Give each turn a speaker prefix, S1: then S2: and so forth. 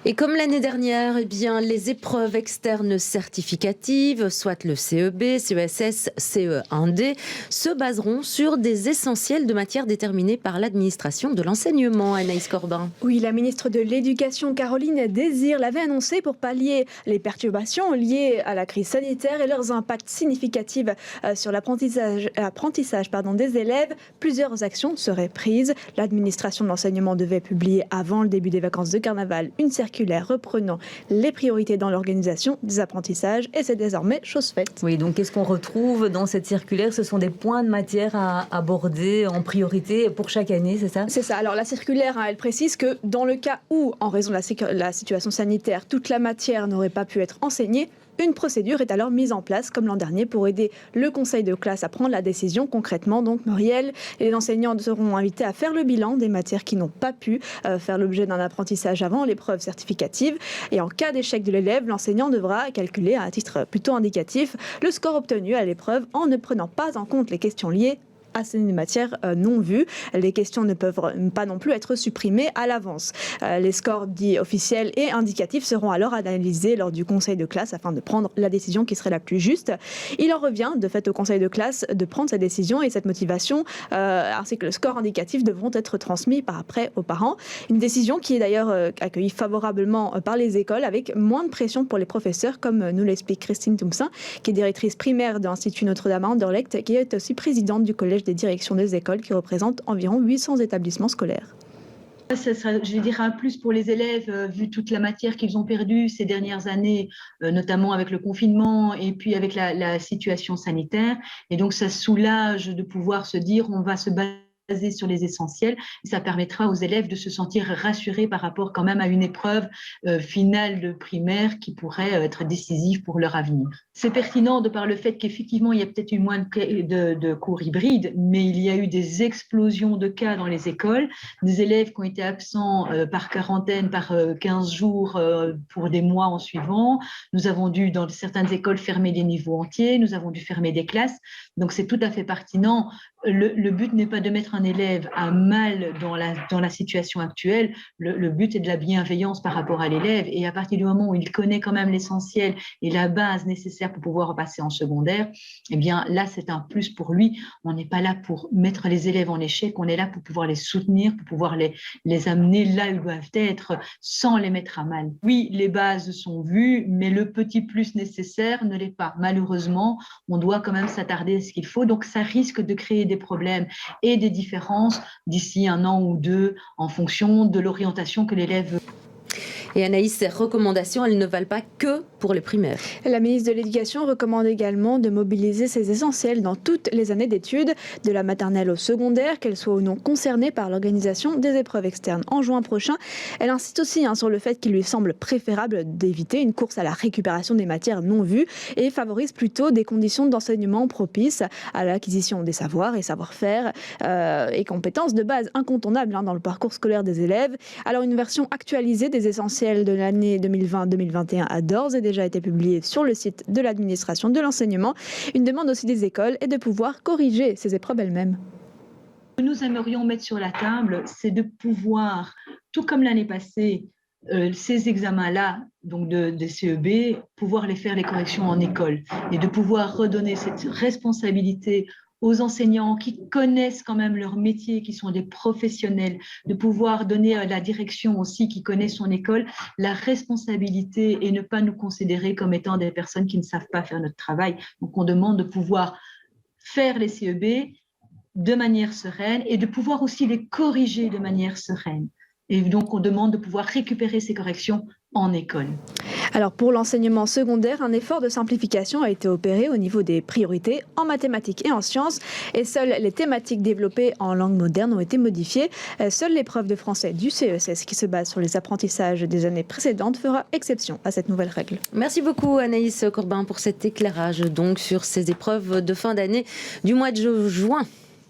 S1: Et comme l'année dernière, les épreuves externes certificatives, soit le CEB, CESS, CE1D, se baseront sur des essentiels de matières déterminées par l'administration de l'enseignement. Anaïs Corbin.
S2: Oui, la ministre de l'Éducation, Caroline Désir, l'avait annoncé pour pallier les perturbations liées à la crise sanitaire et leurs impacts significatifs sur l'apprentissage des élèves. Plusieurs actions seraient prises. L'administration de l'enseignement devait publier avant le début des vacances de carnaval une circulaire reprenant les priorités dans l'organisation des apprentissages et c'est désormais chose faite.
S3: Oui, donc qu'est-ce qu'on retrouve dans cette circulaire? Ce sont des points de matière à aborder en priorité pour chaque année, c'est ça?
S2: C'est ça. Alors la circulaire, elle précise que dans le cas où, en raison de la situation sanitaire, toute la matière n'aurait pas pu être enseignée, une procédure est alors mise en place, comme l'an dernier, pour aider le conseil de classe à prendre la décision. Concrètement, donc, Muriel et les enseignants seront invités à faire le bilan des matières qui n'ont pas pu faire l'objet d'un apprentissage avant l'épreuve certificative. Et en cas d'échec de l'élève, l'enseignant devra calculer, à titre plutôt indicatif, le score obtenu à l'épreuve en ne prenant pas en compte les questions liées à ces matières non vues. Les questions ne peuvent pas non plus être supprimées à l'avance. Les scores dits officiels et indicatifs seront alors analysés lors du conseil de classe afin de prendre la décision qui serait la plus juste. Il en revient de fait au conseil de classe de prendre cette décision et cette motivation ainsi que le score indicatif devront être transmis par après aux parents. Une décision qui est d'ailleurs accueillie favorablement par les écoles avec moins de pression pour les professeurs, comme nous l'explique Christine Thompson, qui est directrice primaire de l'Institut Notre-Dame à Anderlecht, qui est aussi présidente du collège des directions des écoles qui représentent environ 800 établissements scolaires.
S4: Ça sera, je dirais, un plus pour les élèves, vu toute la matière qu'ils ont perdue ces dernières années, notamment avec le confinement et puis avec la situation sanitaire. Et donc, ça soulage de pouvoir se dire on va se baser sur les essentiels. Et ça permettra aux élèves de se sentir rassurés par rapport quand même à une épreuve finale de primaire qui pourrait être décisive pour leur avenir. C'est pertinent de par le fait qu'effectivement, il y a peut-être eu moins de cours hybrides, mais il y a eu des explosions de cas dans les écoles, des élèves qui ont été absents par quarantaine, par 15 jours pour des mois en suivant. Nous avons dû, dans certaines écoles, fermer des niveaux entiers, nous avons dû fermer des classes. Donc, c'est tout à fait pertinent. Le but n'est pas de mettre un élève à mal dans la situation actuelle. Le but est de la bienveillance par rapport à l'élève. Et à partir du moment où il connaît quand même l'essentiel et la base nécessaire pour pouvoir passer en secondaire, eh bien là, c'est un plus pour lui. On n'est pas là pour mettre les élèves en échec, on est là pour pouvoir les soutenir, pour pouvoir les amener là où ils doivent être sans les mettre à mal. Oui, les bases sont vues, mais le petit plus nécessaire ne l'est pas. Malheureusement, on doit quand même s'attarder à ce qu'il faut. Donc, ça risque de créer des problèmes et des différences d'ici un an ou deux en fonction de l'orientation que l'élève veut.
S1: Et Anaïs, ces recommandations, elles ne valent pas que pour les primaires.
S2: La ministre de l'Éducation recommande également de mobiliser ces essentiels dans toutes les années d'études, de la maternelle au secondaire, qu'elles soient ou non concernées par l'organisation des épreuves externes en juin prochain. Elle insiste aussi sur le fait qu'il lui semble préférable d'éviter une course à la récupération des matières non vues et favorise plutôt des conditions d'enseignement propices à l'acquisition des savoirs et savoir-faire et compétences de base incontournables dans le parcours scolaire des élèves. Alors une version actualisée des essentiels de l'année 2020-2021 a d'ores et déjà été publiée sur le site de l'administration de l'enseignement. Une demande aussi des écoles est de pouvoir corriger ces épreuves elles-mêmes.
S4: Ce que nous aimerions mettre sur la table, c'est de pouvoir, tout comme l'année passée, ces examens-là, donc des CEB, pouvoir les faire les corrections en école et de pouvoir redonner cette responsabilité aux enseignants qui connaissent quand même leur métier, qui sont des professionnels, de pouvoir donner à la direction aussi qui connaît son école la responsabilité et ne pas nous considérer comme étant des personnes qui ne savent pas faire notre travail. Donc on demande de pouvoir faire les CEB de manière sereine et de pouvoir aussi les corriger de manière sereine. Et donc on demande de pouvoir récupérer ces corrections en école.
S2: Alors pour l'enseignement secondaire, un effort de simplification a été opéré au niveau des priorités en mathématiques et en sciences et seules les thématiques développées en langue moderne ont été modifiées. Seule l'épreuve de français du CESS qui se base sur les apprentissages des années précédentes fera exception à cette nouvelle règle.
S1: Merci beaucoup Anaïs Corbin pour cet éclairage donc sur ces épreuves de fin d'année du mois de juin.